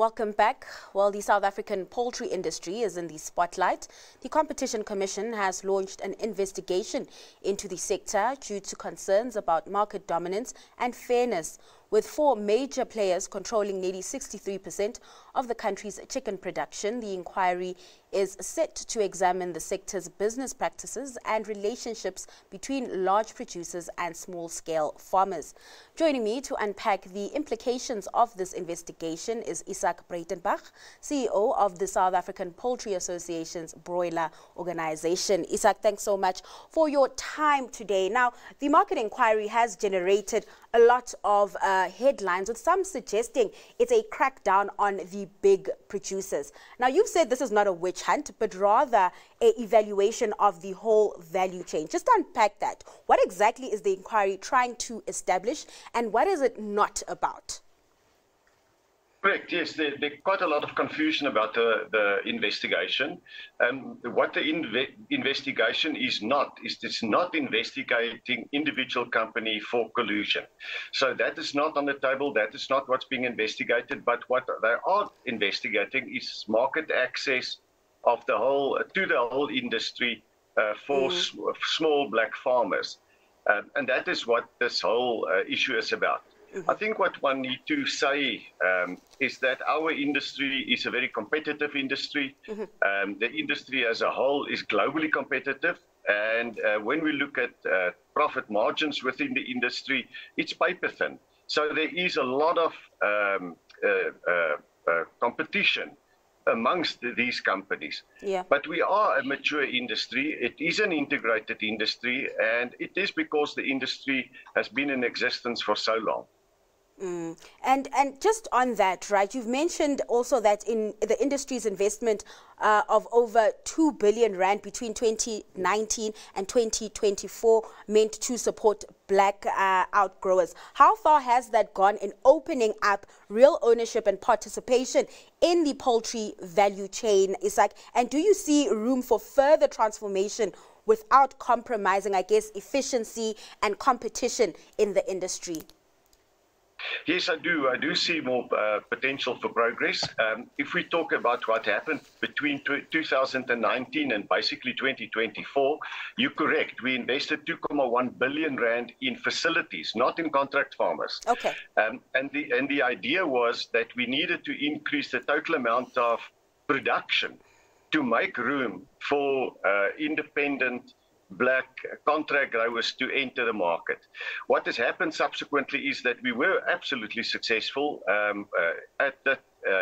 Welcome back. Well, the South African poultry industry is in the spotlight. The Competition Commission has launched an investigation into the sector due to concerns about market dominance and fairness. With four major players controlling nearly 63% of the country's chicken production, the inquiry is set to examine the sector's business practices and relationships between large producers and small-scale farmers. Joining me to unpack the implications of this investigation is Isak Breitenbach, CEO of the South African Poultry Association's broiler organization. Isak, thanks so much for your time today. Now, the market inquiry has generated a lot of headlines, with some suggesting it's a crackdown on the big producers. Now, you've said this is not a witch hunt, but rather an evaluation of the whole value chain. Just unpack that. What exactly is the inquiry trying to establish, and what is it not about? Correct, yes. There's quite a lot of confusion about the investigation. What the investigation is it's not investigating individual company for collusion. So that is not on the table, that is not what's being investigated, but what they are investigating is market access of the whole industry for small black farmers. And that is what this whole issue is about. I think what one needs to say is that our industry is a very competitive industry. The industry as a whole is globally competitive. And when we look at profit margins within the industry, it's paper thin. So there is a lot of competition amongst these companies. Yeah. But we are a mature industry. It is an integrated industry, and it is because the industry has been in existence for so long. And just on that, right, you've mentioned also that in the industry's investment of over 2 billion rand between 2019 and 2024 meant to support black outgrowers. How far has that gone in opening up real ownership and participation in the poultry value chain, Isak? And do you see room for further transformation without compromising, I guess, efficiency and competition in the industry? Yes, I do. I do see more potential for progress. If we talk about what happened between 2019 and basically 2024, you're correct. We invested 2.1 billion rand in facilities, not in contract farmers. Okay. And the idea was that we needed to increase the total amount of production to make room for independent black contract growers to enter the market. What has happened subsequently is that we were absolutely successful.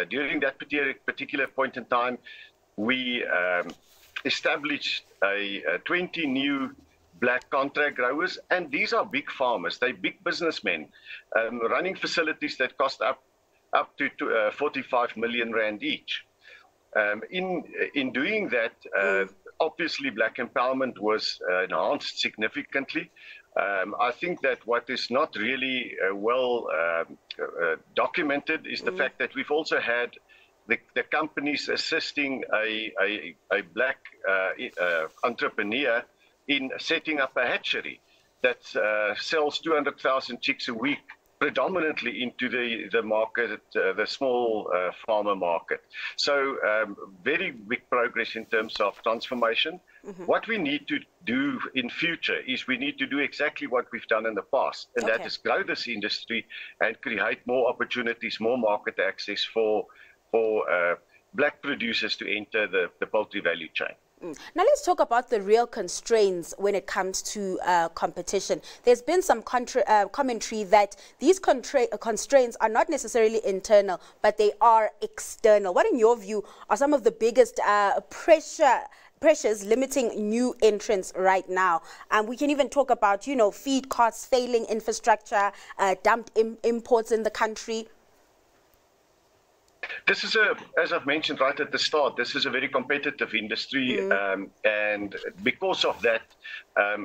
During that particular point in time, we established 20 new black contract growers, and these are big farmers. They're big businessmen running facilities that cost up to 45 million rand each. In doing that, obviously, black empowerment was enhanced significantly. I think that what is not really well documented is the fact that we've also had the companies assisting a black entrepreneur in setting up a hatchery that sells 200,000 chicks a week, predominantly into the market, the small farmer market. So very big progress in terms of transformation. What we need to do in future is we need to do exactly what we've done in the past, and that is grow this industry and create more opportunities, more market access for black producers to enter the poultry value chain. Now let's talk about the real constraints when it comes to competition. There's been some commentary that these constraints are not necessarily internal, but they are external. What, in your view, are some of the biggest pressures limiting new entrants right now? We can even talk about, feed costs, failing infrastructure, dumped imports in the country. This is as I've mentioned right at the start, this is a very competitive industry, and because of that,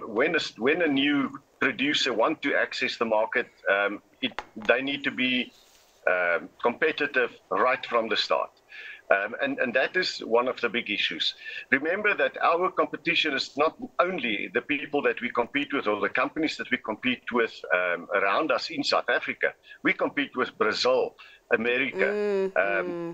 when a new producer wants to access the market, they need to be competitive right from the start. And that is one of the big issues. Remember that our competition is not only the people that we compete with or the companies that we compete with around us in South Africa. We compete with Brazil, America,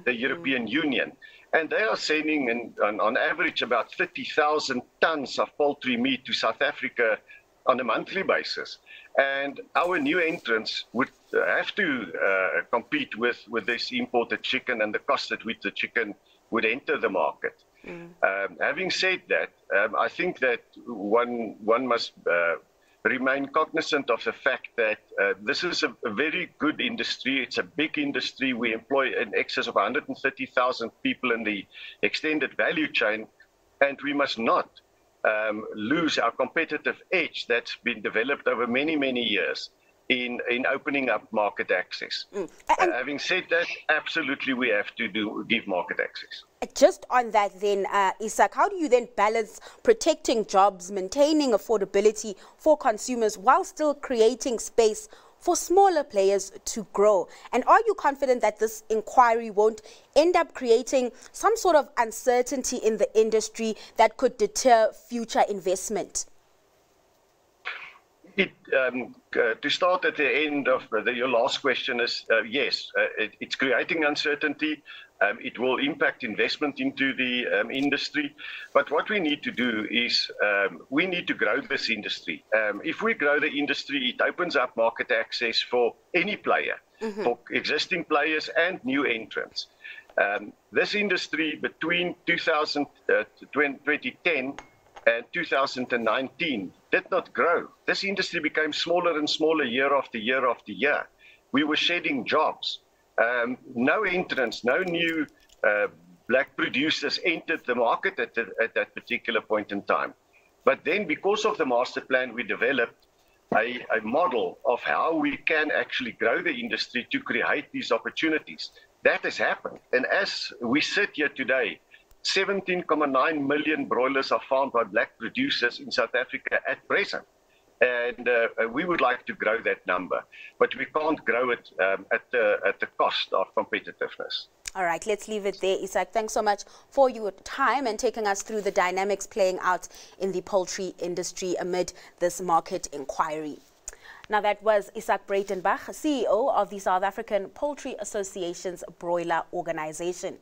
the European Union. And they are sending, on average, about 30,000 tons of poultry meat to South Africa on a monthly basis. And our new entrants would have to compete with this imported chicken and the cost at which the chicken would enter the market. Having said that, I think that one must remain cognizant of the fact that this is a very good industry. It's a big industry. We employ in excess of 130,000 people in the extended value chain, and we must not lose our competitive edge that's been developed over many, many years in opening up market access. Having said that, absolutely we have to give market access. Just on that then, Isak, how do you then balance protecting jobs, maintaining affordability for consumers while still creating space for smaller players to grow? And are you confident that this inquiry won't end up creating some sort of uncertainty in the industry that could deter future investment? To start at the end of your last question is, yes, it's creating uncertainty. It will impact investment into the industry. But what we need to do is we need to grow this industry. If we grow the industry, it opens up market access for any player, for existing players and new entrants. This industry between 2010 and 2019 did not grow. This industry became smaller and smaller year after year after year. We were shedding jobs. No entrants, no new black producers entered the market at that particular point in time. But then because of the master plan, we developed a model of how we can actually grow the industry to create these opportunities. That has happened. And as we sit here today, 17.9 million broilers are farmed by black producers in South Africa at present. And we would like to grow that number, but we can't grow it at the cost of competitiveness. All right, let's leave it there, Isak. Thanks so much for your time and taking us through the dynamics playing out in the poultry industry amid this market inquiry. Now, that was Isak Breitenbach, CEO of the South African Poultry Association's Broiler Organization.